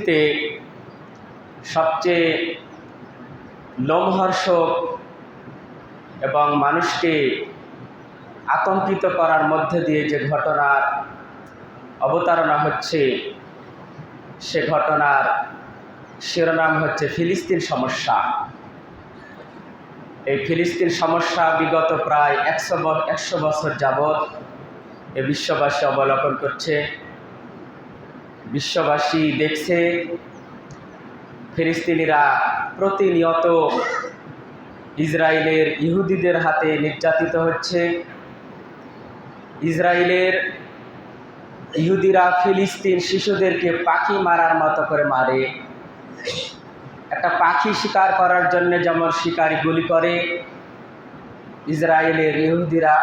পৃথিবীতে সবচেয়ে লোমহর্ষক এবং মানুষকে আতঙ্কিত করার মধ্যে দিয়ে যে ঘটনার অবতারণা হচ্ছে, সে ঘটনার শিরোনাম হচ্ছে ফিলিস্তিন সমস্যা। এই ফিলিস্তিন সমস্যা বিগত প্রায় 100 বছর যাবৎ এ বিশ্ববাসী অবলোকন করছে। বিশ্ববাসী দেখছে ফিলিস্তিনিরা প্রতিনিয়ত ইসরায়েলের ইহুদিদের হাতে নির্যাতিত হচ্ছে। ইসরায়েলের ইহুদিরা ফিলিস্তিন শিশুদেরকে পাখি মারার মতো করে মারে। একটা পাখি শিকার করার জন্য যেমন শিকারি গুলি করে, ইসরায়েলের ইহুদিরা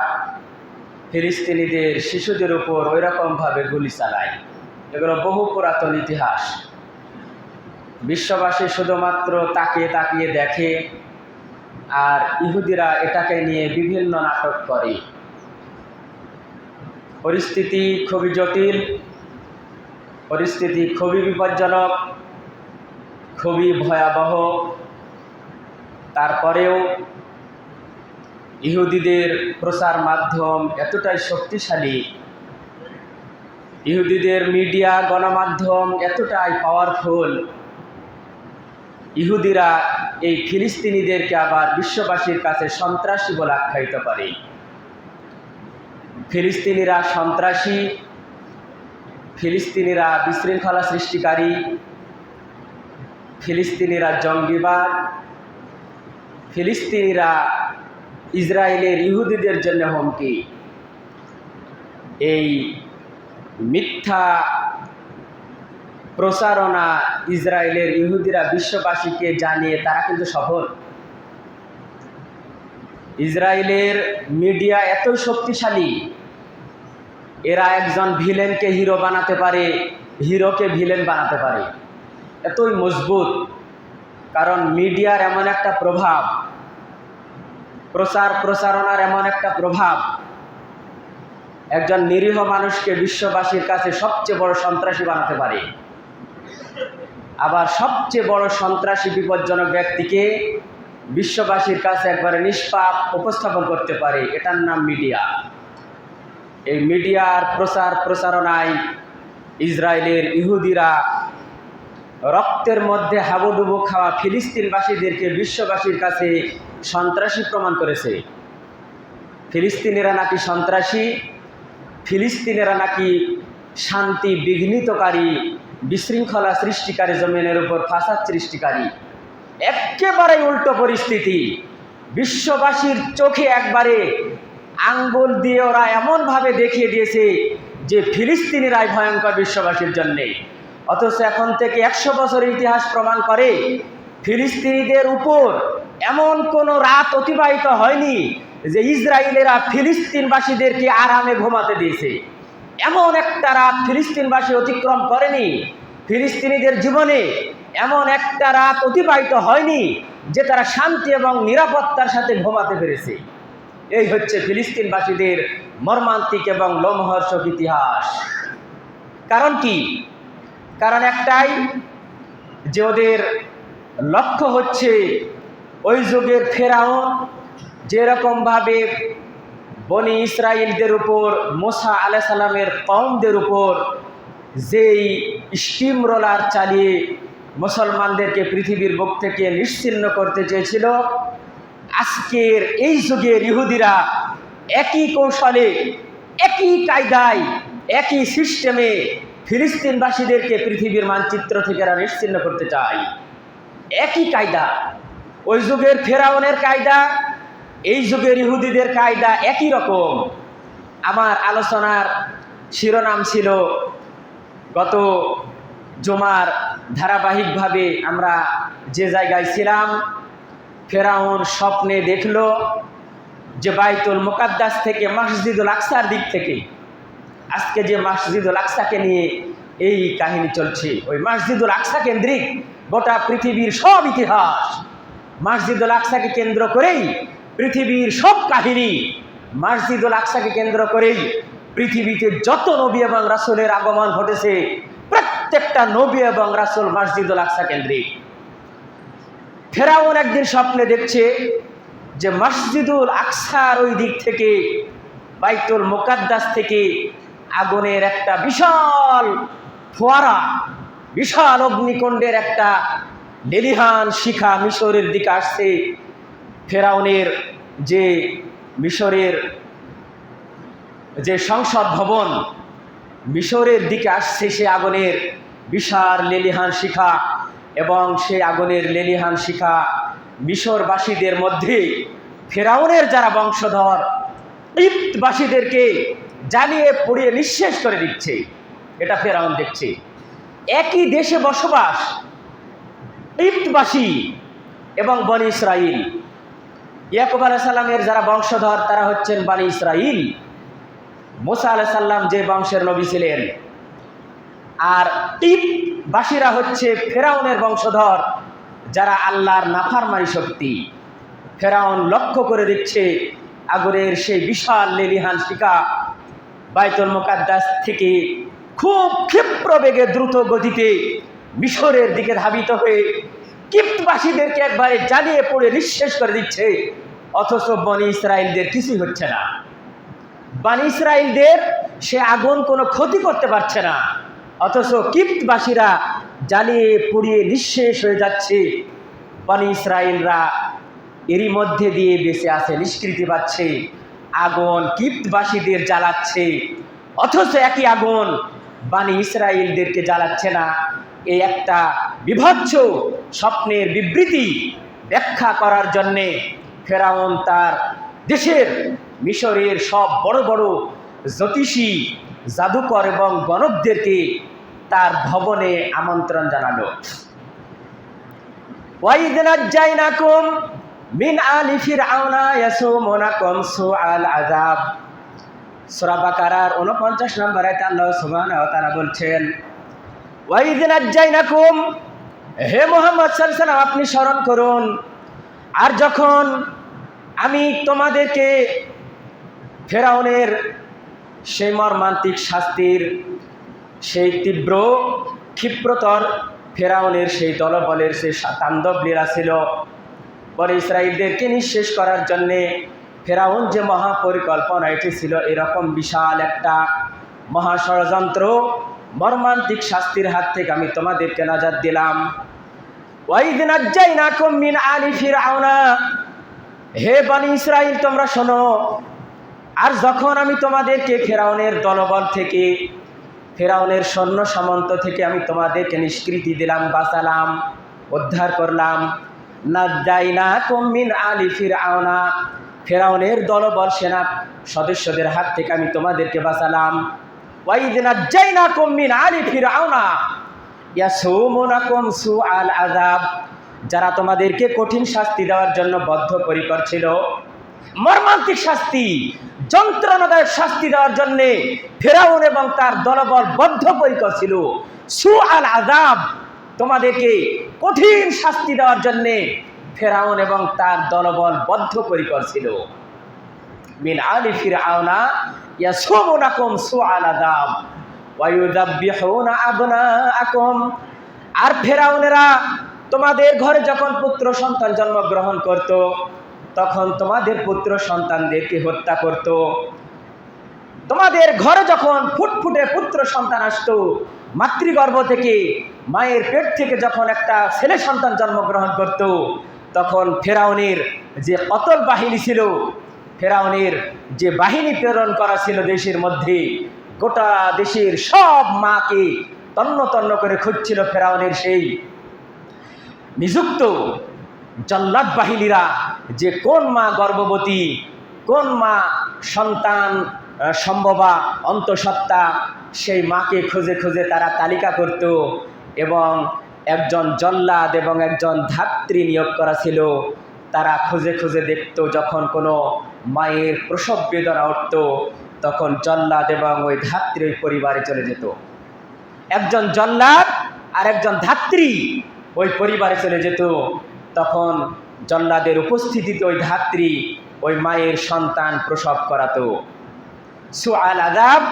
ফিলিস্তিনিদের শিশুদের উপর ওই রকমভাবে গুলি চালায়। এগুলো বহু পুরাতন ইতিহাস। বিশ্ববাসী শুধুমাত্র তাকিয়ে তাকিয়ে দেখে, আর ইহুদিরা এটাকে নিয়ে বিভিন্ন নাটক করে। পরিস্থিতি খুবই জটিল, পরিস্থিতি খুবই বিপজ্জনক, খুবই ভয়াবহ। তারপরেও ইহুদিদের প্রচার মাধ্যম এতটাই শক্তিশালী, ইহুদিদের মিডিয়া গণমাধ্যম এতটাই পাওয়ারফুল, ইহুদিরা এই ফিলিস্তিনিদেরকে আবার বিশ্ববাসীর কাছে সন্ত্রাসী বলে আখ্যায়িত করে। ফিলিস্তিনিরা সন্ত্রাসী, ফিলিস্তিনিরা বিশৃঙ্খলা সৃষ্টিকারী, ফিলিস্তিনিরা জঙ্গিবাদ, ফিলিস্তিনিরা ইসরায়েলের ইহুদিদের জন্য হুমকি। এই মিথ্যা প্রচারণা ইসরায়েলের ইহুদিরা বিশ্ববাসীকে জানিয়ে তারা কিন্তু সফল। ইসরায়েলের মিডিয়া এতই শক্তিশালী, এরা একজন ভিলেনকে হিরো বানাতে পারে, হিরোকে ভিলেন বানাতে পারে। এতই মজবুত, কারণ মিডিয়ার এমন একটা প্রভাব, প্রচারণার এমন একটা প্রভাব, একজন নিরীহ মানুষকে বিশ্ববাসীর কাছে সবচেয়ে বড় সন্ত্রাসী বানাতে পারে। আবার সবচেয়ে বড় সন্ত্রাসী বিপজ্জনক ব্যক্তিকে বিশ্ববাসীর কাছে একবারে নিষ্পাপ উপস্থাপন করতে পারে। এটার নাম মিডিয়া। এই মিডিয়ার প্রচারণায় ইসরায়েলের ইহুদিরা রক্তের মধ্যে হাবুডুবু খাওয়া ফিলিস্তিনবাসীদেরকে বিশ্ববাসীর কাছে সন্ত্রাসী প্রমাণ করেছে। ফিলিস্তিনিরা নাকি সন্ত্রাসী, ফিলিস্তিনিরা নাকি শান্তি বিঘ্নিতকারী, বিশৃঙ্খলা সৃষ্টিকারী, জমিনের উপর ফাসাদ সৃষ্টিকারী। একেবারে উল্টো পরিস্থিতি। বিশ্ববাসীর চোখে একবারে আঙ্গুল দিয়ে ওরা এমনভাবে দেখিয়ে দিয়েছে যে ফিলিস্তিনিরাই ভয়ঙ্কর বিশ্ববাসীর জন্যে। অথচ এখন থেকে 100 বছরের ইতিহাস প্রমাণ করে ফিলিস্তিনিদের উপর এমন কোনো রাত অতিবাহিত হয়নি যে ইসরায়েলেরা ফিলিস্তিনবাসীদেরকে আরামে ঘুমাতে দিয়েছে। এমন একটা রাত ফিলিস্তিনবাসী অতিক্রম করেনি, ফিলিস্তিনিদের জীবনে এমন একটা রাত অতিবাহিত হয়নি যে তারা শান্তি এবং নিরাপত্তার সাথে ঘুমাতে পেরেছে। এই হচ্ছে ফিলিস্তিনবাসীদের মর্মান্তিক এবং লোমহর্ষক ইতিহাস। কারণ কি? কারণ একটাই, যে ওদের লক্ষ্য হচ্ছে ওই যুগের ফেরাউন যেরকমভাবে বনি ইসরায়েলদের উপর, মুসা আলাইহিস সালামের কওমদের উপর যেই স্টিম রোলার চালিয়ে মুসলমানদেরকে পৃথিবীর বুক থেকে নিশ্চিহ্ন করতে চেয়েছিল, আজকের এই যুগের ইহুদিরা একই কৌশলে, একই কায়দায়, একই সিস্টেমে ফিলিস্তিনবাসীদেরকে পৃথিবীর মানচিত্র থেকে এরা নিশ্চিহ্ন করতে চায়। একই কায়দা, ওই যুগের ফেরাউনের কায়দা, এই যুগের ইহুদিদের কায়দা একই রকম। আমার আলোচনার শিরোনাম ছিল, গত জুমার ধারাবাহিকভাবে আমরা যে জায়গায় ছিলাম, ফেরাউন স্বপ্নে দেখল যে বাইতুল মুকাদ্দাস থেকে মসজিদুল আকসার দিক থেকে, আজকে যে মসজিদুল আকসাকে নিয়ে এই কাহিনী চলছে, ওই মসজিদুল আকসা কেন্দ্রিক গোটা পৃথিবীর সব ইতিহাস, মসজিদুল আকসাকে কেন্দ্র করেই পৃথিবীর সব কাহিনী, মসজিদুল আকসাকে কেন্দ্র করেই পৃথিবীতে যত নবী এবং রাসূলের আগমন ঘটেছে, প্রত্যেক প্রত্যেকটা নবী এবং রাসূল মসজিদুল আকসা কেন্দ্রিক। ফেরাউন একদিন স্বপ্নে দেখছে যে মসজিদুল আকসার ওই দিক থেকে, বাইতুল মুকাদ্দাস থেকে আগুনের একটা বিশাল ফোয়ারা, বিশাল অগ্নিকুণ্ডের একটা লেলিহান শিখা মিশরের দিকে আসছে। ফেরাউনের যে মিশরের যে সংসদ ভবন, মিশরের দিকে আসছে সে আগুনের বিশাল লেলিহান শিখা, এবং সে আগুনের লেলিহান শিখা মিশরবাসীদের মধ্যে ফেরাউনের যারা বংশধর ইপ্তবাসীদেরকে জ্বালিয়ে পুড়িয়ে নিঃশেষ করে দিচ্ছে। এটা ফেরাউন দেখছে। একই দেশে বসবাস ইপ্তবাসী এবং বনি ইসরাইল। ইয়াকুব আলাইহিস সালামের যারা বংশধর তারা হচ্ছেন বনি ইসরাইল। মুসা আলাইহিস সালাম যে বংশের নবী ছিলেন, আর ইপ্তবাসীরা হচ্ছে ফেরাউনের বংশধর যারা আল্লাহর নাফরমানি শক্তি। ফেরাউন লক্ষ্য করে দেখছে আগুনের সেই বিশাল লেলিহান শিখা বাইতুল মুকাদ্দাস থেকে খুব ক্ষিপ্র বেগে দ্রুত গতিতে মিশরের দিকে ধাবিত হয়ে কিপ্তবাসীদেরকে একবারে জ্বালিয়ে পুড়ে নিঃশেষ করে দিচ্ছে। অথচ বনি ইসরাইলদের কিছুই হচ্ছে না। বনি ইসরাইলদের সে আগুন কোনো ক্ষতি করতে পারছে না, অথচ কিপ্তবাসীরা জ্বালিয়ে পুড়িয়ে নিঃশেষ হয়ে যাচ্ছে। বনি ইসরাইলরা এরই মধ্যে দিয়ে বেঁচে আছে, নিষ্কৃতি পাচ্ছে। আগুন কিপ্তবাসীদের জ্বালাচ্ছে, অথচ একই আগুন বনি ইসরাইলদেরকে জ্বালাচ্ছে না। এই একটা বিভৎস স্বপ্নের বিবৃতি ব্যাখ্যা করার জন্যে ফেরাউন তার দেশের মিশরের সব বড় বড় জ্যোতিষী, জাদুকর এবং গণকদেরকে তার ভবনে আমন্ত্রণ জানালো। ওয়াইদ নাজ্জাইনাকুম মিন আলি ফিরআউনা ইয়াসুমুনাকুম সুআল আযাব। সূরা বাকারার 49 নম্বর আয়াতে আল্লাহ সুবহানাহু ওয়া তাআলা বলছেন, ওয়াইদ নাজ্জাইনাকুম, হে মুহাম্মদ সাল্লাল্লাহু আলাইহি ওয়াসাল্লাম আপনি স্মরণ করুন, আর যখন আমি তোমাদেরকে ফেরাউনের সেই মর্মান্তিক শাস্তির, সেই তীব্র ক্ষিপ্রতর ফেরাউনের সেই দলবলের সেই তাণ্ডব লীলা ছিল, বনি ইসরাইলদেরকে নিঃশেষ করার জন্যে ফেরাউন যে মহাপরিকল্পনা এটি ছিল, এরকম বিশাল একটা মহা ষড়যন্ত্র, মর্মান্তিক শাস্তির হাত থেকে আমি তোমাদেরকে নাজাত দিলাম। ওয়াইদ নাজ্জাইনাকুম মিন আলি ফিরআউনা, হে বনি ইসরাইল তোমরা শোনো, আর যখন আমি তোমাদেরকে ফেরাউনের দলবল থেকে, ফেরাউনের সৈন্য সামন্ত থেকে আমি তোমাদেরকে নিষ্কৃতি দিলাম, বাঁচালাম, উদ্ধার করলাম। নাজ্জাইনাকুম মিন আলি ফিরআউনা, ফেরাউনের দলবল সেনা সদস্যদের হাত থেকে আমি তোমাদেরকে বাঁচালাম। ওয়াইদ নাজ্জাইনাকুম মিন আলি ফিরআউনা ইয়াসুমুনাকুম সুআল আযাব, যারা তোমাদেরকে কঠিন শাস্তি দেওয়ার জন্য বদ্ধপরিকর ছিল, মর্মান্তিক শাস্তি, যন্ত্রণাদায়ক শাস্তি দেওয়ার জন্য ফেরাউন এবং তার দলবল বদ্ধপরিকর ছিল। সুআল আযাব, তোমাদেরকে কঠিন শাস্তি দেওয়ার জন্য ফেরাউন এবং তার দলবল বদ্ধপরিকর ছিল। মিন আলি ফিরআউনা ইয়াসুমুনাকুম সুআল আযাব ওয়া ইউযাব্বিহুনা আবনাআকুম, আর ফেরাউনেরা তোমাদের ঘরে যখন পুত্র সন্তান জন্মগ্রহণ করত, তখন তোমাদের পুত্র সন্তানদেরকে হত্যা করত। তোমাদের ঘরে যখন ফুটফুটে পুত্র সন্তান আসতো, মাতৃগর্ভ থেকে, মায়ের পেট থেকে যখন একটা ছেলে সন্তান জন্মগ্রহণ করত, তখন ফেরাউনের যে কতল বাহিনী ছিল, ফেরাউনের যে বাহিনী প্রেরণ করা ছিল দেশের মধ্যে, গোটা দেশের সব মাকে তন্ন তন্ন করে খুঁজছিল ফেরাউনের সেই নিযুক্ত জল্লাদ বাহিনীরা, যে কোন মা গর্ভবতী, কোন মা সন্তান সম্ভবা অন্তঃসত্ত্বা, সেই মাকে খুঁজে খুঁজে তারা তালিকা করত, এবং একজন জল্লাদ এবং একজন ধাত্রী নিয়োগ করা ছিল। তারা খুঁজে খুঁজে দেখত, যখন কোনো মায়ের প্রসব বেদনা উঠত, তখন জল্লাদ এবং ওই ধাত্রী ওই পরিবারে চলে যেত। একজন জল্লাদ আর একজন ধাত্রী ওই পরিবারে চলে যেত। তখন জল্লাদের উপস্থিতিতে ওই ধাত্রী ওই মায়ের সন্তান প্রসব করাতো। সুআল আযাব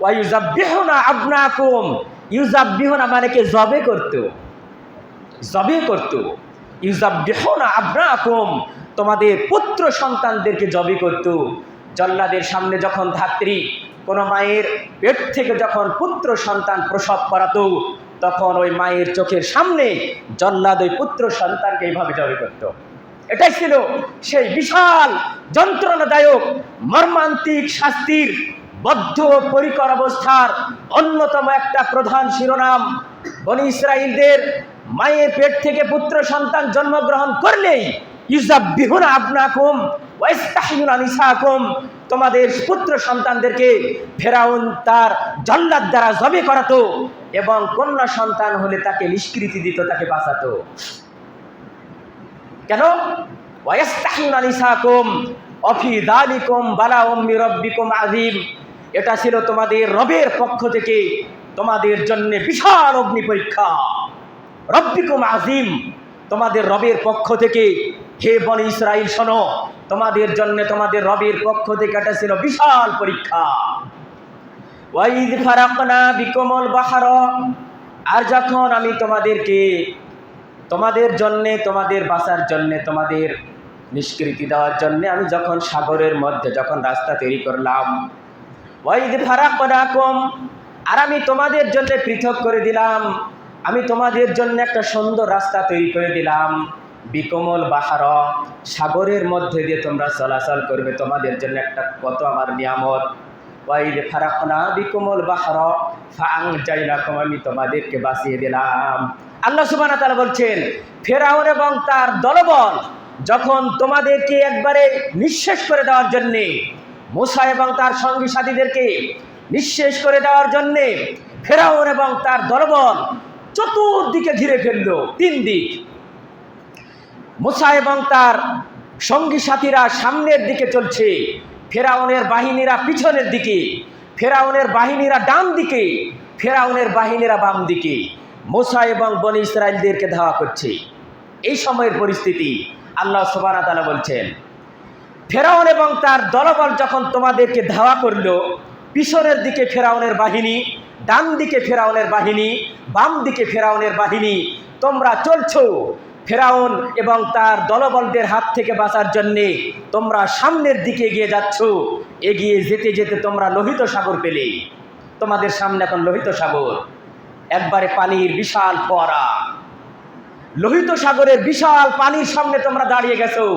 ওয়া ইউযাব্বিহুনা আবনাকুম, ইউজাব্বিহুনা মানে কি জবে করতো, জবে করতো। ইউজাব্বিহুনা আবনাকুম, তোমাদের পুত্র সন্তানদেরকে জবে করতো। জল্লাদের সামনে যখন ধাত্রী কোনো মায়ের পেট থেকে যখন পুত্র সন্তান প্রসব করাতো, তখন ওই মায়ের চোখের সামনে জল্লাদ ওই পুত্র সন্তানকে এইভাবে জবে করতো। এটাই ছিল সেই বিশাল যন্ত্রণাদায়ক মর্মান্তিক শাস্তির বদ্ধ পরিকর অবস্থার অন্যতম একটা প্রধান শিরোনাম। বনী ইসরাইলদের মায়ের পেট থেকে পুত্র সন্তান জন্মগ্রহণ করলেই ইউজাব্বিহুনা আবনাকুম ওয়া ইস্তাহয়ুনা নিসাকুম, তোমাদের পুত্র সন্তানদেরকে ফেরাউন তার জল্লাদ দ্বারা জবে করাতো এবং কন্যা সন্তান হলে তাকে নিষ্কৃতি দিত, তাকে বাঁচাতো। কেন? ওয়া ইস্তাহয়ুনা নিসাকুম অফি যালিকুম বালাউম মির রাব্বিকুম আযীম, এটা ছিল তোমাদের রবের পক্ষ থেকে তোমাদের জন্য বিশাল অগ্নি পরীক্ষা। রব্বিকুম আযীম, তোমাদের রবের পক্ষ থেকে, হে বনী ইসরাইল শোনো, তোমাদের জন্য তোমাদের রবের পক্ষ থেকে এটা ছিল বিশাল পরীক্ষা। ওয়াইদ ফারাকনা বিকুমুল বাহর, আর যখন আমি তোমাদেরকে তোমাদের জন্যে, তোমাদের বাঁচার জন্যে, তোমাদের নিষ্কৃতি দেওয়ার জন্যে আমি যখন সাগরের মধ্যে যখন রাস্তা তৈরি করলাম, ওয়াইদ ফারাকনাকুম, আর আমি তোমাদের জন্য পৃথক করে দিলাম, আমি তোমাদের জন্য একটা সুন্দর রাস্তা তৈরি করে দিলাম। বিকমল বাহার, সাগরের মধ্যে দিয়ে তোমরা চলাচল করবে, তোমাদের জন্য একটা কত আমার নিয়ামত। ওয়াইদ ফারাকনা বিকমল বাহার ফাআনজাইনাকুম, আমি তোমাদেরকে বাঁচিয়ে দিলাম। আল্লাহ সুবহানাহু ওয়া তাআলা বলছেন, ফেরাউন এবং তার দলবল যখন তোমাদেরকে একবারে নিঃশেষ করে দেওয়ার জন্যে, মূসা এবং তার সঙ্গী সাথীদেরকে নিঃশেষ করে দেওয়ার জন্যে ফেরাউন এবং তার দলবল চতুর্দিকে ঘিরে ফেলল, তিন দিক। মূসা এবং তার সঙ্গী সাথীরা সামনের দিকে চলছে, ফেরাউনের বাহিনীরা পিছনের দিকে, ফেরাউনের বাহিনীরা ডান দিকে, ফেরাউনের বাহিনীরা বাম দিকে। মূসা এবং বনী ইসরাইলদেরকে ধাওয়া করছে। এই সময়ের পরিস্থিতি আল্লাহ সুবহানাহু ওয়া তাআলা বলছেন, ফেরাউন এবং তার দলবল যখন তোমাদেরকে ধাওয়া করলো, পিছনের দিকে ফেরাউনের বাহিনী, ডান দিকে ফেরাউনের বাহিনী, বাম দিকে ফেরাউনের বাহিনী, তোমরা চলছো ফেরাউন এবং তার দলবলদের হাত থেকে বাঁচার জন্যে, তোমরা সামনের দিকে এগিয়ে যাচ্ছ। এগিয়ে যেতে যেতে তোমরা লোহিত সাগর পেলে, তোমাদের সামনে এখন লোহিত সাগর, একবারে পানির বিশাল ফোয়ারা। লোহিত সাগরের বিশাল পানির সামনে তোমরা দাঁড়িয়ে গেছো।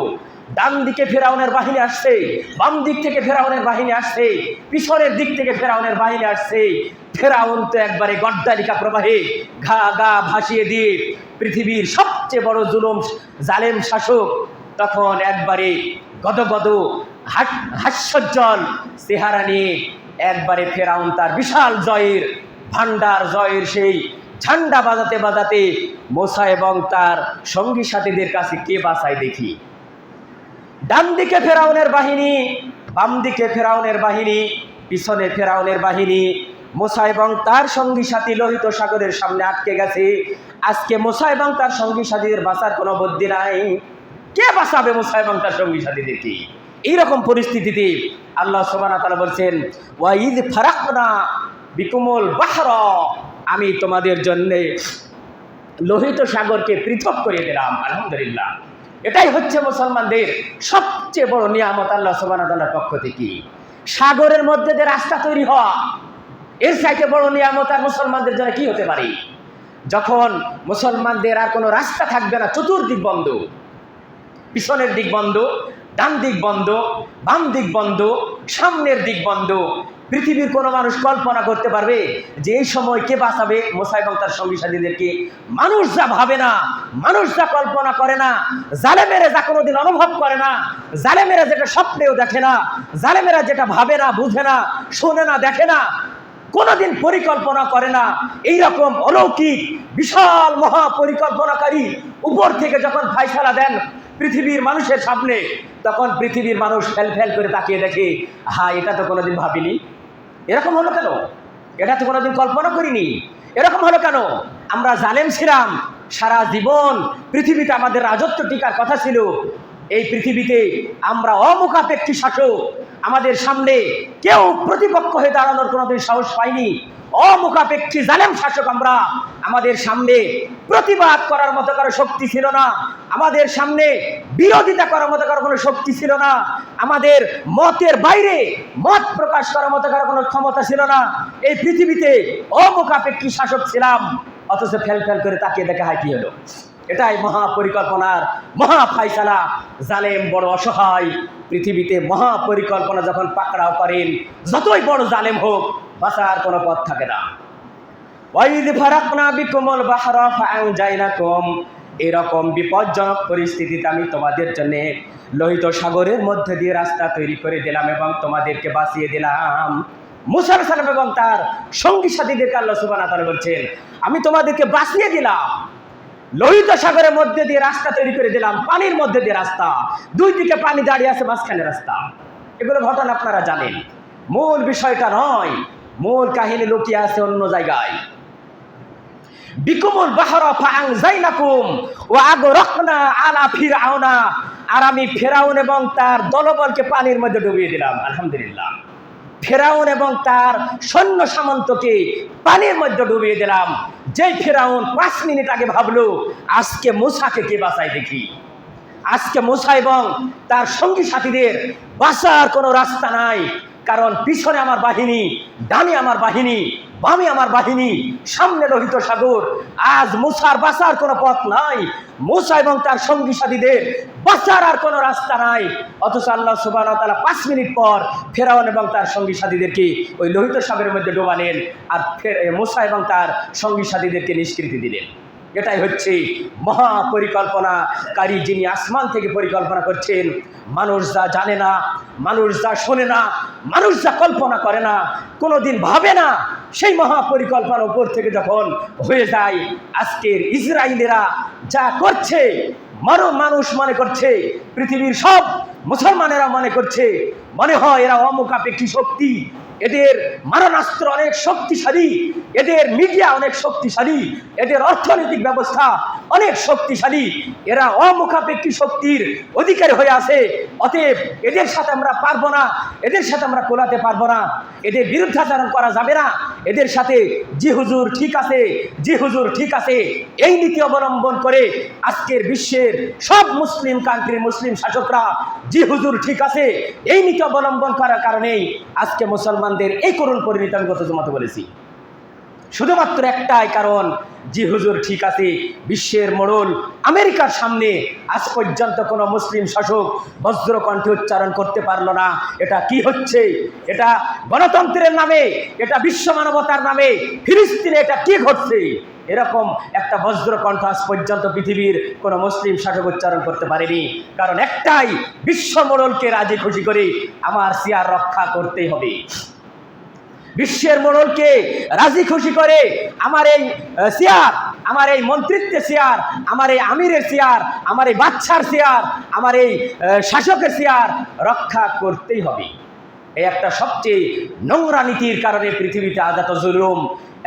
ডান দিকে ফেরাউনের বাহিনী আসছে, বাম দিক থেকে ফেরাউনের বাহিনী আসছে, পিছনের দিক থেকে ফেরাউনের বাহিনী আসছে। ফেরাউন তো একবারে গড্ডালিকা প্রবাহে ঘা গা ভাসিয়ে দিয়ে পৃথিবীর সবচেয়ে বড় জুলুম জালেম শাসক, তখন একবারে গদগদ হাস্যোজ্জ্বল চেহারা নিয়ে একবারে ফেরাউন তার বিশাল জয়ের ভান্ডার, জয়ের সেই ঝান্ডা বাজাতে বাজাতে মূসা এবং তার সঙ্গী সাথীদের কাছে কে বাঁচায় দেখি। ডান দিকে ফেরাউনের বাহিনী, বাম দিকে ফেরাউনের বাহিনী, পিছনে ফেরাউনের বাহিনী। মূসা এবং তার সঙ্গী সাথী লোহিত সাগরের সামনে আটকে গেছে। আজকে মূসা এবং তার সঙ্গী সাথীদের বাঁচার কোনো বুদ্ধি নাই। কে বাঁচাবে মূসা এবং তার সঙ্গী সাথীদেরকে? এইরকম পরিস্থিতিতে আল্লাহ সুবহানাহু ওয়া তাআলা বলছেন, ওয়াইদ ফারাকনা বিকুমুল বাহর, আমি তোমাদের জন্য লোহিত সাগরকে পৃথক করে দিলাম। আলহামদুলিল্লাহ, এটাই হচ্ছে মুসলমানদের সবচেয়ে বড় নিয়ামত আল্লাহ সুবহানাহু ওয়া তাআলার পক্ষ থেকে। সাগরের মধ্যে দিয়ে রাস্তা তৈরি হওয়া, এর চাইতে বড় নিয়ামত আর মুসলমানদের জন্য কি হতে পারে? যখন মুসলমানদের আর কোনো রাস্তা থাকবে না, চতুর্দিক বন্ধ, পিছনের দিক বন্ধ, ডান দিক বন্ধ, বাম দিক বন্ধ, সামনের দিক বন্ধ। পৃথিবীর কোনো মানুষ কল্পনা করতে পারবে যে এই সময় কে বাঁচাবে মূসা এবং তার সঙ্গী সাথীদেরকে? মানুষ যা ভাবে না, মানুষ যা কল্পনা করে না, জালেমেরা যা কোনোদিন অনুভব করে না, জালেমেরা যেটা স্বপ্নেও দেখে না, জালেমেরা যেটা ভাবে না, বুঝে না, শোনে না, দেখে না, কোনোদিন পরিকল্পনা করে না, এইরকম অলৌকিক বিশাল মহা পরিকল্পনাকারী উপর থেকে যখন ফায়সালা দেন পৃথিবীর মানুষের সামনে, তখন পৃথিবীর মানুষ ফেল ফেল করে তাকিয়ে দেখে, হ্যাঁ এটা তো কোনোদিন ভাবিনি, এরকম হলো কেন? এটা তো কোনোদিন কল্পনা করিনি, এরকম হলো কেন? আমরা জালেম ছিলাম, সারা জীবন পৃথিবীতে আমাদের রাজত্ব টিকার কথা ছিল, এই পৃথিবীতে আমরা অমুখাপেক্ষী শাসক, আমাদের সামনে কেউ প্রতিপক্ষ হয়ে দাঁড়ানোর কোনোদিন সাহস পাইনি। অমুখাপেক্ষী জালেম শাসক আমরা, আমাদের সামনে প্রতিবাদ করার মতো কারো শক্তি ছিল না, আমাদের সামনে বিরোধিতা করার মতো কারো কোনো শক্তি ছিল না, আমাদের মতের বাইরে মত প্রকাশ করার মতো কারো কোনো ক্ষমতা ছিল না। এই পৃথিবীতে অমুখাপেক্ষী শাসক ছিলাম, অথচ ফেল ফেল করে তাকিয়ে দেখে হয় কি হলো। এটাই মহাপরিকল্পনার মহা ফায়সালা। জালেম বড় অসহায়, পৃথিবীতে মহাপরিকল্পনা যখন পাকড়াও করেন, যতই বড় জালেম হোক বাঁচার কোনো পথ থাকে না। ওয়াইদ ফারাকনা বিকুমুল বাহরা ফাআনজাইনাকুম, এরকম বিপজ্জনক পরিস্থিতিতে আমি তোমাদের জন্য লোহিত সাগরের মধ্যে দিয়ে রাস্তা তৈরি করে দিলাম এবং তোমাদেরকে বাঁচিয়ে দিলাম। মুসা আলাইহিস সালাম এবং তার সঙ্গী সাথীদেরকে আল্লাহ সুবহানাহু ওয়া তাআলা বলছেন, আমি তোমাদেরকে বাঁচিয়ে দিলাম, লোহিত সাগরের মধ্যে দিয়ে রাস্তা তৈরি করে দিলাম, পানির মধ্যে দিয়ে রাস্তা, দুই দিকে পানি দাঁড়িয়ে আছে, মাঝখানে রাস্তা। এগুলো ঘটনা আপনারা জানেন, মূল বিষয়টা নয়, মূল কাহিনী লুকিয়ে আছে অন্য জায়গায়। বিকুমুল বাহরা ফাআনজাইনাকুম ওয়া আগরাকনা আলা ফিরআউনা, আর আমি ফেরাউন এবং তার দলবলকে পানির মধ্যে ডুবিয়ে দিলাম। আলহামদুলিল্লাহ, ফেরাউন এবং তার সৈন্য সামন্তকে পানির মধ্যে ডুবিয়ে দিলাম। যেই ফেরাউন 5 মিনিট আগে ভাবলো আজকে মুসাকে কে বাঁচায় দেখি, আজকে মুসা এবং তার সঙ্গী সাথীদের বাঁচার কোনো রাস্তা নাই, কারণ পিছনে আমার বাহিনী, ডানে আমার বাহিনী, বামে আমার বাহিনী, সামনে লোহিত সাগর, আজ মুসার বাঁচার কোনো পথ নাই, মুসা এবং তার সঙ্গী সাথীদের বাঁচার আর কোনো রাস্তা নাই। অথচ আল্লাহ সুবহানাহু ওয়া তাআলা 5 মিনিট পর ফেরাউন এবং তার সঙ্গী সাথীদেরকে ওই লোহিত সাগরের মধ্যে ডোবালেন, আর মুসা এবং তার সঙ্গী সাথীদেরকে নিষ্কৃতি দিলেন। এটাই হচ্ছে মহাপরিকল্পনাকারী, যিনি আসমান থেকে পরিকল্পনা করছেন। মানুষ যা জানে না, মানুষ যা শোনে না, মানুষ যা কল্পনা করে না, কোনোদিন ভাবে না, সেই মহাপরিকল্পনা উপর থেকে যখন হয়ে যায়, আজকের ইসরায়েলিরা যা করছে, মানুষ মনে করছে, পৃথিবীর সব মুসলমানেরা মনে করছে, মনে হয় এরা অমুখাপেক্ষী শক্তি, এদের মারণাস্ত্র অনেক শক্তিশালী, এদের মিডিয়া অনেক শক্তিশালী, এদের অর্থনৈতিক ব্যবস্থা অনেক শক্তিশালী, এরা অমুখাপেক্ষী শক্তির অধিকারী হয়ে আছে। অতএব এদের সাথে আমরা পারবো না, এদের সাথে আমরা কোলাতে পারবো না, এদের বিরুদ্ধাচরণ করা যাবে না, এদের সাথে জি হুজুর ঠিক আছে, জি হুজুর ঠিক আছে, এই নীতি অবলম্বন করে আজকের বিশ্বের সব মুসলিম কান্ট্রির মুসলিম শাসকরা জি হুজুর ঠিক আছে এই নীতি অবলম্বন করার কারণেই আজকে মুসলমানদের এই করুণ পরিণতি আমি গত জমাতে বলেছি। শুধুমাত্র একটাই কারণ, জি হুজুর ঠিক আছে বিশ্বের মোড়ল আমেরিকার সামনে আজ পর্যন্ত কোনো মুসলিম শাসক বজ্রকণ্ঠে উচ্চারণ করতে পারলো না। এটা কি হচ্ছে? এটা গণতন্ত্রের নামে, এটা বিশ্ব মানবতার নামে ফিলিস্তিনে এটা কি ঘটছে? এরকম একটা বজ্রকণ্ঠ আজ পর্যন্ত পৃথিবীর কোনো মুসলিম শাসক উচ্চারণ করতে পারেনি। কারণ একটাই, বিশ্ব মোড়লকে রাজি খুশি করে আমার চেয়ার রক্ষা করতেই হবে। বিশ্বের মোড়লকে রাজি খুশি করে আমার এই চেয়ার, আমার এই মন্ত্রিত্বের চেয়ার, আমার এই আমিরের চেয়ার, আমার এই বাদশার চেয়ার, আমার এই শাসকের চেয়ার রক্ষা করতেই হবে। এই একটা সবচেয়ে নোংরা নীতির কারণে পৃথিবীতে আজ এত জুলুম,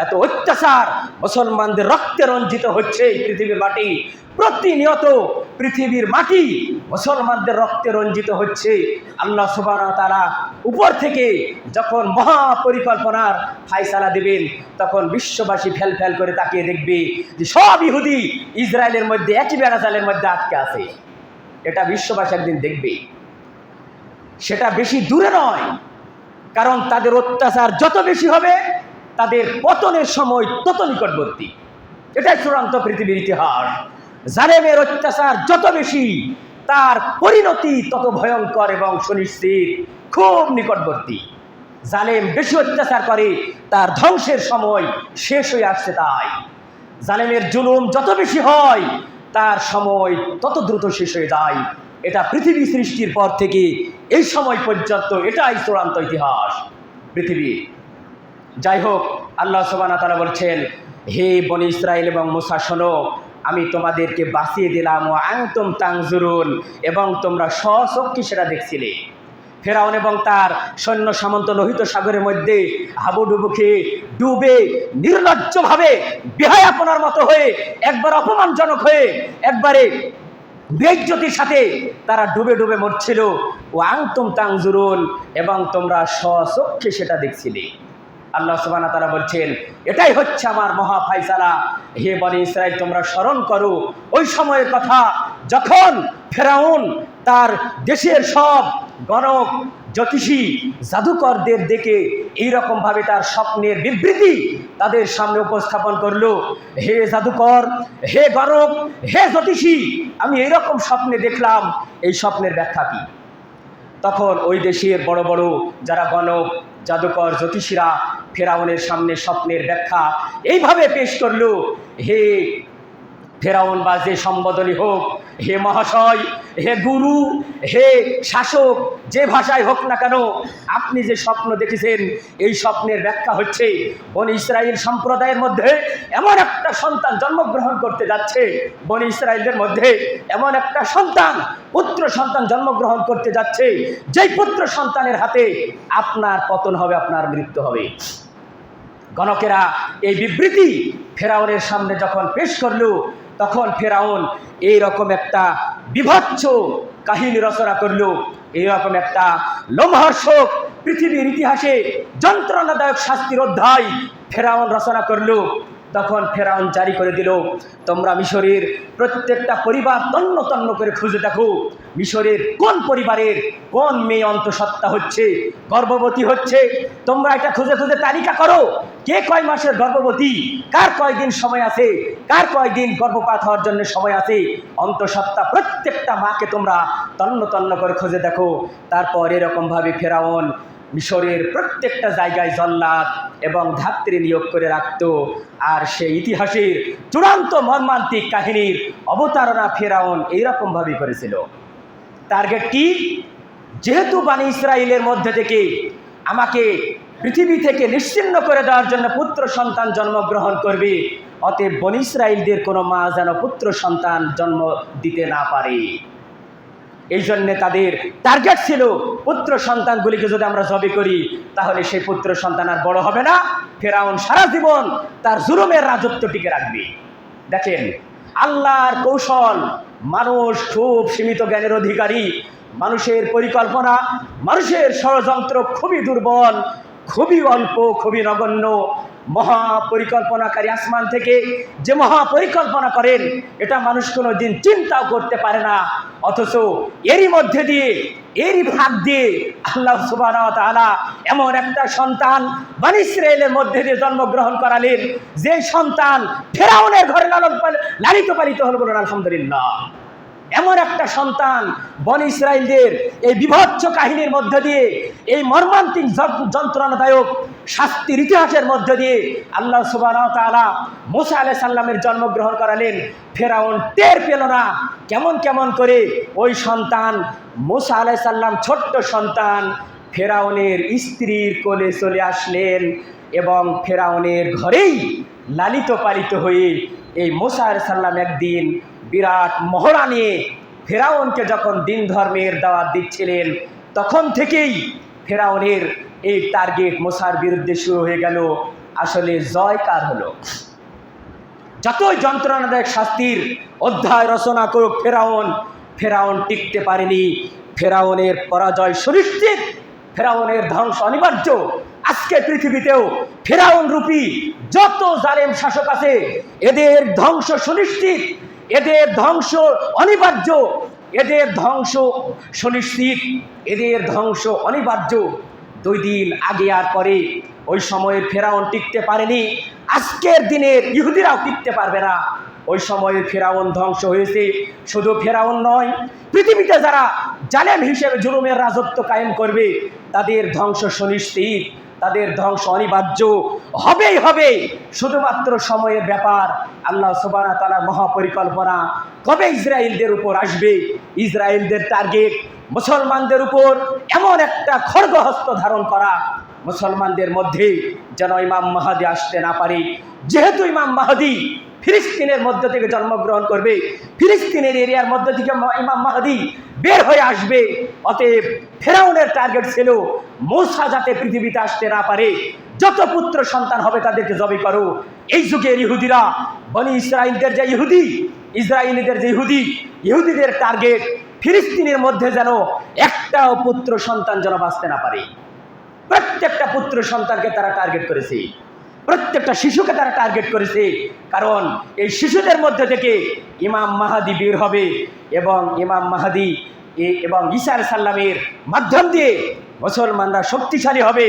এত অত্যাচার মুসলমানদের রক্তে রঞ্জিত হচ্ছে। পৃথিবীর মাটি প্রতিনিয়ত, পৃথিবীর মাটি মুসলমানদের রক্তে রঞ্জিত হচ্ছে। আল্লাহ সুবহানাহু ওয়া তাআলা উপর থেকে যখন মহাপরিকল্পনার ফায়সালা দিবেন, তখন বিশ্ববাসী ফেল ফেল করে তাকিয়ে দেখবে যে সব ইহুদি ইসরায়েলের মধ্যে একই বেড়াজালের মধ্যে আটকে আছে। এটা বিশ্ববাসী একদিন দেখবে, সেটা বেশি দূরে নয়। কারণ তাদের অত্যাচার যত বেশি হবে, তাদের পতনের সময় তত নিকটবর্তী। এটাই চূড়ান্ত পৃথিবীর ইতিহাস। জালেমের অত্যাচার যত বেশি, তার পরিণতি তত ভয়ঙ্কর এবং সুনিশ্চিত, খুব নিকটবর্তী। জালেম বেশি অত্যাচার করে, তার ধ্বংসের সময় শেষ হয়ে আসছে। তাই জালেমের জুলুম যত বেশি হয়, তার সময় তত দ্রুত শেষ হয়ে যায়। এটা পৃথিবী সৃষ্টির পর থেকে এই সময় পর্যন্ত এটাই চূড়ান্ত ইতিহাস পৃথিবীর। যাই হোক, আল্লাহ সুবহানাহু ওয়া তাআলা বলছেন, হে বনী ইসরাইল এবং মুসা শোনো, আমি তোমাদেরকে বাঁচিয়ে দিলাম ও আনতুম তানজুরুন, এবং তোমরা স্বচক্ষে সেটা দেখছিলে। ফেরাউন এবং তার সৈন্য সামন্ত লোহিত সাগরের মধ্যে হাবুডুবু খেয়ে ডুবে নির্লজ্জভাবে বেহায়াপনার মতো হয়ে, একবার অপমানজনক হয়ে, একবারে বেইজ্জতির সাথে তারা ডুবে ডুবে মরছিল। ও আনতুম তানজুরুন, এবং তোমরা স্বচক্ষে সেটা দেখছিলে। আল্লাহ সুবহানাহু ওয়া তাআলা বলছেন, এটাই হচ্ছে আমার মহা ফায়সালা। হে বনি ইসরাইল, তোমরা স্মরণ করো ওই সময়ের কথা যখন ফেরাউন তার দেশের সব গণক, জ্যোতিষী, জাদুকরদের দেখে এইরকমভাবে তার স্বপ্নের বিবৃতি তাদের সামনে উপস্থাপন করলো। হে জাদুকর, হে গণক, হে জ্যোতিষী, আমি এইরকম স্বপ্নে দেখলাম, এই স্বপ্নের ব্যাখ্যা কি? তখন ওই দেশের বড় বড় যারা গণক, জাদুকর, জ্যোতিষীরা ফেরাউনের সামনে স্বপ্নের ব্যাখ্যা এইভাবে পেশ করলো, হে ফেরাউন বা যে সম্বোধনী হোক, হে মহাশয়, হে গুরু, হে শাসক, যে ভাষায় হোক না কেন, আপনি যে স্বপ্ন দেখেছেন এই স্বপ্নের ব্যাখ্যা হচ্ছে বনি ইসরাইল সম্প্রদায়ের মধ্যে এমন একটা সন্তান জন্মগ্রহণ করতে যাচ্ছে, বনি ইসরাইলদের মধ্যে এমন একটা সন্তান, পুত্র সন্তান জন্মগ্রহণ করতে যাচ্ছে, যেই পুত্র সন্তানের হাতে আপনার পতন হবে, আপনার মৃত্যু হবে। গণকেরা এই বিবৃতি ফেরাউনের সামনে যখন পেশ করলো, তখন ফেরাউন এইরকম একটা বিভৎস কাহিনী রচনা করলো, এইরকম একটা লোমহর্ষক পৃথিবীর ইতিহাসে যন্ত্রণাদায়ক শাস্তির অধ্যায় ফেরাউন রচনা করলো। তখন ফেরাউন জারি করে দিল, তোমরা মিশরের প্রত্যেকটা পরিবার তন্ন তন্ন করে খুঁজে দেখো, মিশরের কোন পরিবারের কোন মেয়ে অন্তঃসত্ত্বা হচ্ছে, গর্ভবতী হচ্ছে, তোমরা এটা খুঁজে খুঁজে তালিকা করো, কে কয় মাসের গর্ভবতী, কার কয়দিন সময় আছে, কার কয়দিন গর্ভপাত হওয়ার জন্য সময় আছে, অন্তঃসত্ত্বা প্রত্যেকটা মাকে তোমরা তন্ন তন্ন করে খুঁজে দেখো। তারপর এরকমভাবে ফেরাউন মিশরের প্রত্যেকটা জায়গায় জল্লাদ এবং ধাত্রী নিয়োগ করে রাখত। আর সেই ইতিহাসের চূড়ান্ত মর্মান্তিক কাহিনীর অবতারণা ফেরাউন এইরকমভাবেই করেছিল। টার্গেট কি? যেহেতু বনি ইসরাইলের মধ্যে থেকে আমাকে পৃথিবী থেকে নিশ্চিহ্ন করে দেওয়ার জন্য পুত্র সন্তান জন্মগ্রহণ করবে, অতএব বনি ইসরাইলদের কোনো মা যেন পুত্র সন্তান জন্ম দিতে না পারে। এই জন্যে তাদের টার্গেট ছিল, পুত্র সন্তানগুলিকে যদি আমরা জবে করি তাহলে সেই পুত্র সন্তান আর বড় হবে না, ফেরাউন সারা জীবন তার জুলুমের রাজত্ব টিকে রাখবে। দেখেন আল্লাহর কৌশল, মানুষ খুব সীমিত জ্ঞানের অধিকারী, মানুষের পরিকল্পনা, মানুষের ষড়যন্ত্র খুবই দুর্বল, খুবই অল্প, খুবই নগণ্য। মহাপরিকল্পনাকারী আসমান থেকে যে মহাপরিকল্পনা করেন এটা মানুষ কোনো দিন চিন্তাও করতে পারে না, অথচ এরই মধ্যে দিয়ে, এরই ভাগ দিয়ে আল্লাহ সুবহানাহু ওয়া তাআলা এমন একটা সন্তান বনি ইসরাইলের মধ্যে দিয়ে জন্মগ্রহণ করালেন, যে সন্তান ফেরাউনের ঘরে লালিত পালিত হল। বলুন আলহামদুলিল্লাহ। এমন একটা সন্তান বনি ইসরাইলদের এই বিভৎস কাহিনীর মধ্যে দিয়ে, এই মর্মান্তিক যন্ত্রণাদায়ক শাস্তির ইতিহাসের মধ্যে দিয়ে আল্লাহ সুবহানাহু ওয়া তাআলা মূসা আলাইহিস সালামের জন্মগ্রহণ করালেন। ফেরাউন টের পেল না কেমন কেমন করে ওই সন্তান মূসা আলাইহিস সালাম, ছোট্ট সন্তান, ফেরাউনের স্ত্রীর কোলে চলে আসলেন এবং ফেরাউনের ঘরেই লালিত পালিত হয়ে এই মূসা আলাইহিস সালাম একদিন বিরাট মহড়া নিয়ে ফেরাউনকে যখন দিন ধর্মের দাওয়াত দিচ্ছিলেন, তখন থেকেই ফেরাউনের এই টার্গেট মূসার বিরুদ্ধে শুরু হয়ে গেল। আসলে জয় কার হলো? যতই যন্ত্রণাদায়ক শাস্তির অধ্যায় রচনা করুক ফেরাউন টিকতে পারেনি। ফেরাউনের পরাজয় সুনিশ্চিত, ফেরাউনের ধ্বংস অনিবার্য। আজকে পৃথিবীতেও ফেরাউন রূপী যত জালেম শাসক আছে, এদের ধ্বংস সুনিশ্চিত, এদের ধ্বংস অনিবার্য, এদের ধ্বংস সুনিশ্চিত, এদের ধ্বংস অনিবার্য। 2 দিন আগে আর পরে ওই সময়ের ফেরাউন টিকতে পারেনি, আজকের দিনের ইহুদিরাও টিকতে পারবে না। ওই সময়ের ফেরাউন ধ্বংস হয়েছে। শুধু ফেরাউন নয়, পৃথিবীতে যারা জালেম হিসেবে জুলুমের রাজত্ব কায়েম করবে তাদের ধ্বংস সুনিশ্চিত, তাদের ধ্বংস অনিবার্য হবেই হবে। শুধুমাত্র সময়ের ব্যাপার। আল্লাহ সুবহানাহু ওয়া তাআলার মহাপরিকল্পনা কবে ইসরায়েলদের উপর আসবে? ইসরায়েলদের টার্গেট মুসলমানদের উপর এমন একটা খড়গহস্ত ধারণ করা, মুসলমানদের মধ্যে যেন ইমাম মাহদী আসতে না পারে। যেহেতু ইমাম মাহদী ফিলিস্তিনের মধ্য থেকে জন্মগ্রহণ করবে, ফিলিস্তিনের এরিয়ার মধ্য থেকে ইমাম মাহদী বের হয়ে আসবে, অতএব ফেরাউনের টার্গেট ছিল মূসা যাতে পৃথিবীতে আসতে না পারে, যত পুত্র সন্তান হবে তাদেরকে জবাই করো। এই যুগের ইহুদিরা, বনি ইসরাইলদের যে ইহুদি, ইসরায়েলিদের যে ইহুদিদের টার্গেট ফিলিস্তিনের মধ্যে যেন একটাও পুত্র সন্তান যেন বাঁচতে না পারে। প্রত্যেকটা পুত্র সন্তানকে তারা টার্গেট করেছে, প্রত্যেকটা শিশুকে তারা টার্গেট করেছে, কারণ এই শিশুদের মধ্যে থেকে ইমাম মাহাদি বের হবে এবং ইমাম মাহাদি এবং ঈসা আলাইহিস সালামের মাধ্যম দিয়ে মুসলমানরা শক্তিশালী হবে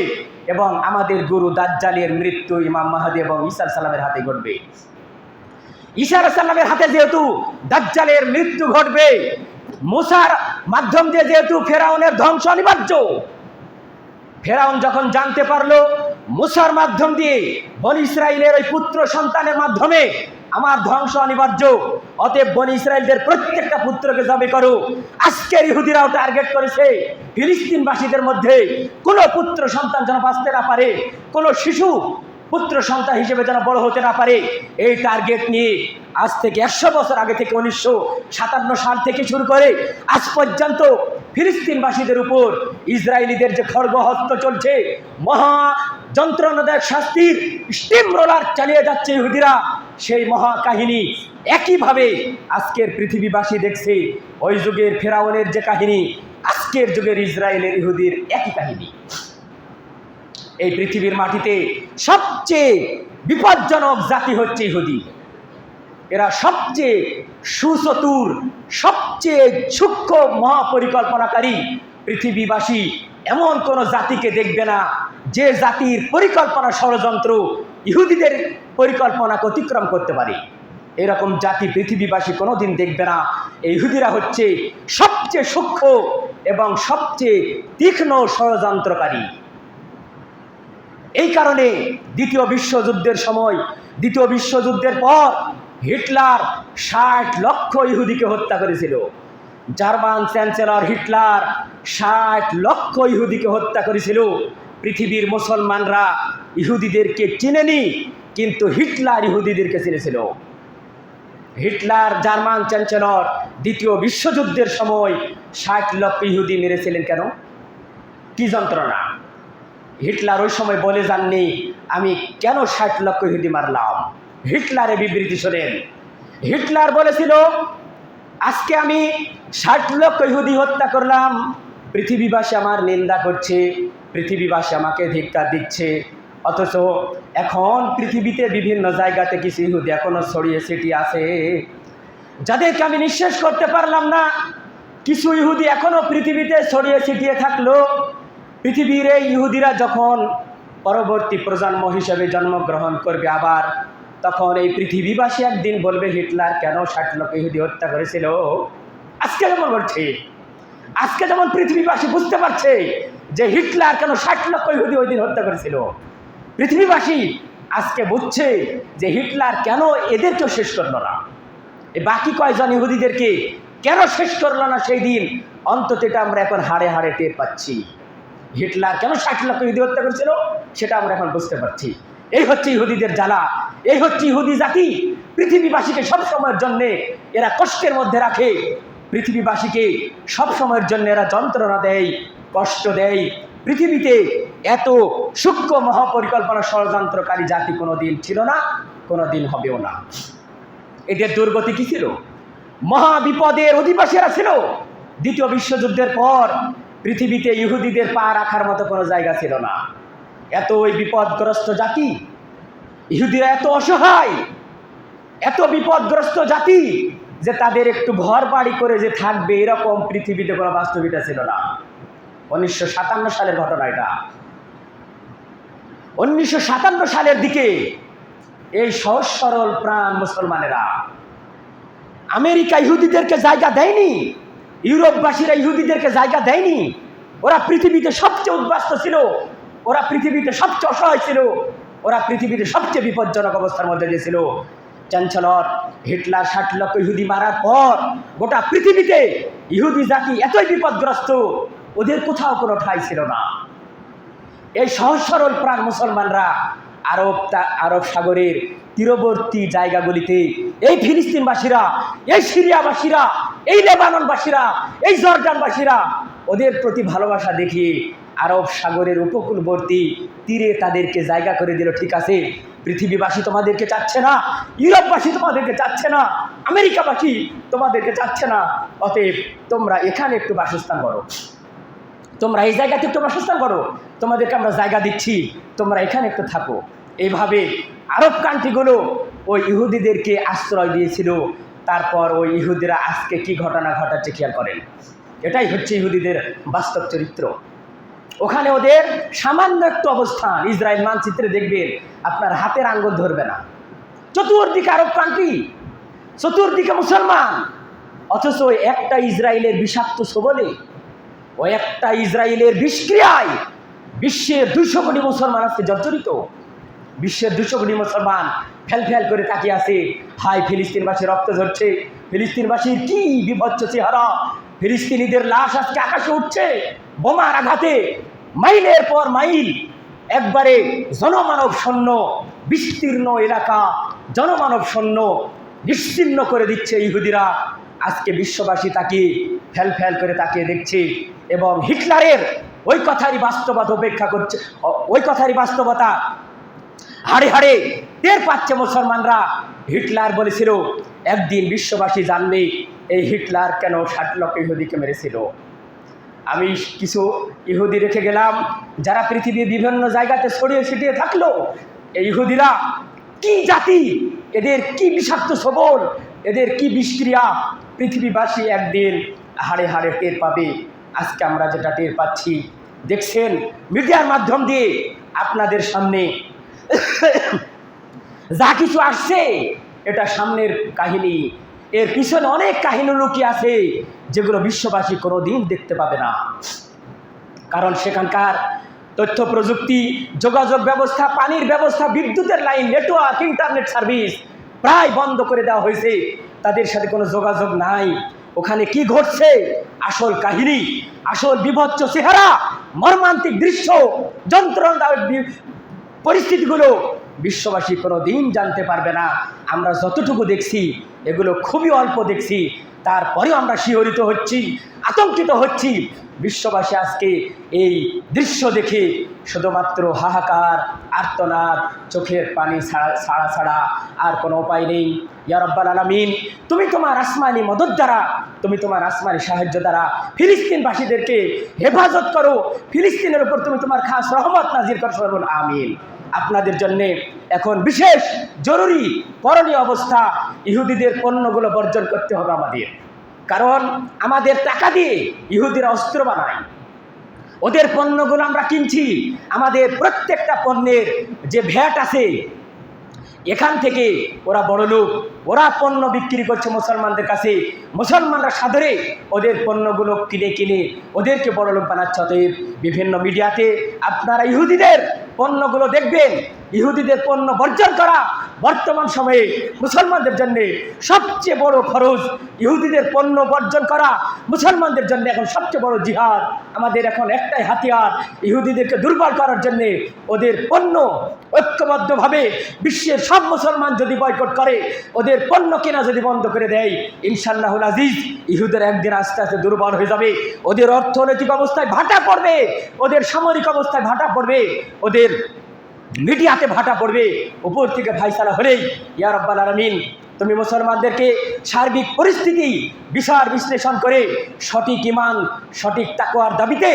এবং আমাদের গুরু দাজ্জালের মৃত্যু ইমাম মাহাদি এবং ঈসা আলাইহিস সালামের হাতে ঘটবে। ঈসা আলাইহিস সালামের হাতে যেহেতু দাজ্জালের মৃত্যু ঘটবে, মুসার মাধ্যম দিয়ে যেহেতু ফেরাউনের ধ্বংস অনিবার্য, ফেরাউন যখন জানতে পারলো মুসার মাধ্যম দিয়ে বনী ইসরাইলের ওই পুত্র সন্তানের মাধ্যমে আমার ধ্বংস অনিবার্য, অতএব বনী ইসরাইলদের প্রত্যেকটা পুত্রকে জবে করো। আজকের ইহুদিরাও টার্গেট করেছে ফিলিস্তিনবাসীদের মধ্যে কোনো পুত্র সন্তান যেন বাঁচতে না পারে, কোনো শিশু পুত্র সন্তান হিসেবে যেন বড় হতে না পারে। এই টার্গেট নিয়ে আজ থেকে 100 বছর আগে থেকে 1957 সাল থেকে শুরু করে আজ পর্যন্ত ফিলিস্তিনবাসীদের উপর ইসরায়েলিদের যে খড়গহস্ত চলছে, মহা যন্ত্রণাদায়ক শাস্তির স্টিম রোলার চালিয়ে যাচ্ছে ইহুদিরা, সেই মহা কাহিনী একইভাবে আজকের পৃথিবীবাসী দেখছে। ওই যুগের ফেরাউনের যে কাহিনী, আজকের যুগের ইসরায়েলের ইহুদির একই কাহিনী। এই পৃথিবীর মাটিতে সবচেয়ে বিপজ্জনক জাতি হচ্ছে ইহুদি। এরা সবচেয়ে সুচতুর, সবচেয়ে সূক্ষ্ম মহাপরিকল্পনাকারী। পৃথিবীবাসী এমন কোনো জাতিকে দেখবে না যে জাতির পরিকল্পনা ষড়যন্ত্র ইহুদিদের পরিকল্পনাকে অতিক্রম করতে পারে। এরকম জাতি পৃথিবীবাসী কোনোদিন দেখবে না। এই ইহুদিরা হচ্ছে সবচেয়ে সূক্ষ্ম এবং সবচেয়ে তীক্ষ্ণ ষড়যন্ত্রকারী। এই কারণে দ্বিতীয় বিশ্বযুদ্ধের সময়, দ্বিতীয় বিশ্বযুদ্ধের পর হিটলার 60 লক্ষ ইহুদিকে হত্যা করেছিল। জার্মান চ্যান্সেলর হিটলার 60 লক্ষ ইহুদিকে হত্যা করেছিল। পৃথিবীর মুসলমানরা ইহুদিদেরকে চিনেনি, কিন্তু হিটলার ইহুদিদেরকে চিনেছিল। হিটলার জার্মান চ্যান্সেলর দ্বিতীয় বিশ্বযুদ্ধের সময় 60 লক্ষ ইহুদি মেরেছিলেন। কেন? কি যন্ত্রণা! হিটলার ওই সময় বলে যাননি আমি কেন 60 লক্ষ ইহুদি মারলাম। হিটলারের বিবৃতি শোনেন। হিটলার বলেছিল আজকে আমি 60 লক্ষ ইহুদি হত্যা করলাম, পৃথিবীবাসী আমার নিন্দা করছে, পৃথিবীবাসী আমাকে ধিক্কার দিচ্ছে, অথচ এখন পৃথিবীতে বিভিন্ন জায়গাতে কিছু ইহুদি এখনো ছড়িয়ে ছিটিয়ে আছে যাদেরকে আমি নিঃশেষ করতে পারলাম না। কিছু ইহুদি এখনো পৃথিবীতে ছড়িয়ে ছিটিয়ে থাকলো। পৃথিবীর এই ইহুদিরা যখন পরবর্তী প্রজন্ম হিসেবে জন্মগ্রহণ করবে আবার, তখন এই পৃথিবীবাসী একদিন বলবে হিটলার কেন 60 লক্ষ ইহুদি হত্যা করেছিল। আজকে যেমন বলছে, আজকে যেমন পৃথিবীবাসী বুঝতে পারছে যে হিটলার কেন 60 লক্ষ ইহুদি ওই দিন হত্যা করেছিল, পৃথিবীবাসী আজকে বুঝছে যে হিটলার কেন এদেরকেও শেষ করলো না, এই বাকি কয়জন ইহুদিদেরকে কেন শেষ করলো না সেই দিন। অন্তত এটা আমরা এখন হাড়ে হাড়ে টের পাচ্ছি। হিটলার কেন 60 লক্ষ ইহুদি হত্যা করেছিল সেটা আমরা এখন বুঝতে পারছি। এই হচ্ছে ইহুদিদের জ্বালা, এই হচ্ছে ইহুদি জাতি। পৃথিবীবাসীকে সব সময়ের জন্য এরা কষ্টের মধ্যে রাখে, পৃথিবীবাসীকে সব সময়ের জন্য এরা যন্ত্রণা দেয়, কষ্ট দেয়। পৃথিবীতে এত সূক্ষ্ম মহাপরিকল্পনা ষড়যন্ত্রকারী জাতি কোনোদিন ছিল না, কোনোদিন হবেও না। এদের দুর্গতি কি ছিল? মহা বিপদের অধিবাসীরা ছিল। দ্বিতীয় বিশ্বযুদ্ধের পর পৃথিবীতে ইহুদিদের পা রাখার মতো কোনো জায়গা ছিল না। এত ওই বিপদগ্রস্ত জাতি, ইহুদিরা এত অসহায়, এত বিপদগ্রস্ত জাতি যে তাদের একটু ঘর বাড়ি করে যে থাকবে এরকম পৃথিবীতে কোনো বাস্তবিকতা ছিল না। 1957 সালের ঘটনা এটা। 1957 সালের দিকে এই সহজ সরল প্রাণ মুসলমানেরা, আমেরিকা ইহুদিদেরকে জায়গা দেয়নি, ইউরোপবাসীরা ইহুদিদেরকে জায়গা দেয়নি। ওরা পৃথিবীতে সবচেয়ে উদ্বাস্ত ছিল, ওরা পৃথিবীতে সবচেয়ে অসহায় ছিল, ওরা পৃথিবীতে সবচেয়ে বিপজ্জনক অবস্থার মধ্যে গিয়েছিল। চ্যান্সেলর হিটলার 60 লক্ষ ইহুদি মারার পর গোটা পৃথিবীতে ইহুদি জাতি এতই বিপদগ্রস্ত, ওদের কোথাও কোনো ঠাঁই ছিল না। এই সহজ সরল প্রাণ মুসলমানরা আরব সাগরের তীরবর্তী জায়গাগুলিতে এই ফিলিস্তিনবাসীরা, এই সিরিয়াবাসীরা, এই লেবাননবাসীরা, এই জর্ডানবাসীরা ওদের প্রতি ভালোবাসা দেখিয়ে আরব সাগরের উপকূলবর্তী তীরে তাদেরকে জায়গা করে দিল। ঠিক আছে, পৃথিবীবাসী তোমাদেরকে চাচ্ছে না, ইউরোপবাসী তোমাদেরকে চাচ্ছে না, আমেরিকাবাসী তোমাদেরকে চাচ্ছে না, অতএব তোমরা এখানে একটু বাসস্থান করো, তোমরা এই জায়গাতে একটু বাসস্থান করো, তোমাদেরকে আমরা জায়গা দিচ্ছি, তোমরা এখানে একটু থাকো। এইভাবে আরব কান্ট্রিগুলো ওই ইহুদিদেরকে আশ্রয় দিয়েছিল। তারপর ওই ইহুদিরা আজকে কি ঘটনা ঘটাচ্ছে খেয়াল করেন। এটাই হচ্ছে ইহুদিদের বাস্তব চরিত্র। ওখানে ওদের সামান্য একটু অবস্থান ইসরায়েল মানচিত্রে দেখবেন আপনার হাতের আঙ্গুল ধরবে না। চতুর্দিকে আরব কান্ট্রি, চতুর্দিকে মুসলমান, অথচ ওই একটা ইসরায়েলের বিষাক্ত সবলে, ওই একটা ইসরায়েলের বিষক্রিয়ায় বিশ্বের 200 কোটি মুসলমান আজকে জর্জরিত। বিশ্বের 200 কোটি মুসলমান ফেল ফেল করে তাকিয়ে আছে। হাই, ফিলিস্তিনবাসী রক্ত ঝরছে, ফিলিস্তিনবাসীর কি বিভৎস চেহারা, ফিলিস্তিনিদের লাশ আজকে আকাশে উঠছে বোমার আঘাতে, মাইলের পর মাইল, একবারে জনমানব শূন্য বিস্তীর্ণ এলাকা, জনমানব শূন্য নিশ্চিহ্ন করে দিচ্ছে ইহুদিরা। আজকে বিশ্ববাসী তাকে ফেল ফেল করে তাকিয়ে দেখছে এবং হিটলারের ওই কথারই বাস্তবতা উপেক্ষা করছে, ওই কথারই বাস্তবতা হাড়ে হাড়ে টের পাচ্ছে মুসলমানরা। হিটলার বলেছিল একদিন বিশ্ববাসী জানবে এই হিটলার কেন 60 লক্ষ ইহুদিকে মেরেছিল। আমি কিছু ইহুদি রেখে গেলাম যারা পৃথিবীর বিভিন্ন জায়গাতে ছড়িয়ে ছিটিয়ে থাকলো। এই ইহুদিরা কি জাতি, এদের কি বিষাক্ত সবল, এদের কি বিষক্রিয়া, পৃথিবীবাসী একদিন হাড়ে হাড়ে টের পাবে। আজকে আমরা যেটা টের পাচ্ছি, দেখছেন মিডিয়ার মাধ্যম দিয়ে আপনাদের সামনে যা কিছু আসছে এটা সামনের কাহিনী, এর পিছনে অনেক কাহিনী লুকিয়ে আছে যেগুলো বিশ্ববাসী কোনোদিন দেখতে পাবে না। কারণ সেখানকার তথ্য প্রযুক্তি, যোগাযোগ ব্যবস্থা, পানির ব্যবস্থা, বিদ্যুতের লাইন, নেটওয়ার্ক, ইন্টারনেট সার্ভিস প্রায় বন্ধ করে দেওয়া হয়েছে। তাদের সাথে কোনো যোগাযোগ নাই। ওখানে কি ঘটছে, আসল কাহিনী, আসল বিভৎস চেহারা, মর্মান্তিক দৃশ্য, যন্ত্রণাদায়ক পরিস্থিতিগুলো বিশ্ববাসী কোনো দিন জানতে পারবে না। আমরা যতটুকু দেখছি এগুলো খুবই অল্প দেখছি, তারপরেও আমরা শিহরিত হচ্ছি, আতঙ্কিত হচ্ছি। বিশ্ববাসী আজকে এই দৃশ্য দেখে শুধুমাত্র হাহাকার, আর্তনাদ, চোখের পানি ছাড়া ছাড়া আর কোনো উপায় নেই। ইয়া রাব্বাল আলামিন, তুমি তোমার আসমানি মদদ দ্বারা, তুমি তোমার আসমানি সাহায্য দ্বারা ফিলিস্তিনবাসীদেরকে হেফাজত করো, ফিলিস্তিনের উপর তুমি তোমার খাস রহমত নাজির করো। বলুন আমিন। আপনাদের জন্যে এখন বিশেষ জরুরি করণীয় অবস্থা, ইহুদিদের পণ্যগুলো বর্জন করতে হবে আমাদের। কারণ আমাদের টাকা দিয়ে ইহুদিরা অস্ত্র বানায়, ওদের পণ্যগুলো আমরা কিনছি। আমাদের প্রত্যেকটা পণ্যের যে ভ্যাট আছে এখান থেকে ওরা বড় লোক, ওরা পণ্য বিক্রি করছে মুসলমানদের কাছে, মুসলমানরা সাদরে ওদের পণ্যগুলো কিনে কিনে ওদেরকে বড় লোক বানাচ্ছে। অতএব বিভিন্ন মিডিয়াতে আপনারা ইহুদিদের পণ্যগুলো দেখবেন। ইহুদিদের পণ্য বর্জন করা বর্তমান সময়ে মুসলমানদের জন্য সবচেয়ে বড় খরচ। ইহুদিদের পণ্য বর্জন করা মুসলমানদের জন্য এখন সবচেয়ে বড় জিহাদ। আমাদের এখন একটাই হাতিয়ার, ইহুদিদেরকে দুর্বল করার জন্য ওদের পণ্য ঐক্যবদ্ধভাবে বিশ্বের সব মুসলমান যদি বয়কট করে, ওদের পণ্য কেনা যদি বন্ধ করে দেয়, ইনশাআল্লাহুল আজিজ ইহুদের একদিন আস্তে আস্তে দুর্বল হয়ে যাবে। ওদের অর্থনৈতিক অবস্থায় ভাটা পড়বে, ওদের সামরিক অবস্থায় ভাটা পড়বে, ওদের মিডিয়াতে ভাটা পড়বে। উপর থেকে ফায়সালা হলেই ইয়া রাব্বাল আলামিন তুমি মুসলমানদেরকে সার্বিক পরিস্থিতি বিচার বিশ্লেষণ করে সঠিক ঈমান, সঠিক তাকওয়ার দাবিতে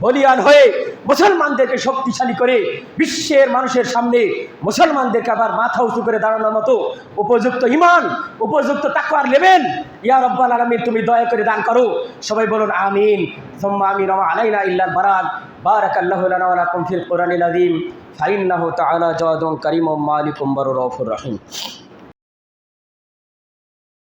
বলিয়ান হয়ে মুসলমানদেরকে শক্তিশালী করে বিশ্বের মানুষের সামনে মুসলমানদেরকে আবার মাথা উঁচু করে দাঁড়ানোর মতো উপযুক্ত ঈমান, উপযুক্ত তাকওয়ার লেভেল ইয়া রাব্বাল আলামিন তুমি দয়া করে দান করো। সবাই বলুন আমিন, সুম্মা আমিন। ওয়া আলাইনা ইল্লাল বারাক। বারাকাল্লাহু লানা ওয়া লাকুম ফিল কুরআনিল আযীম। ফাইন্নাহু তাআলা জাওয়াদুন কারীমুম মালিকুম বারুর রাউফুর রহিম।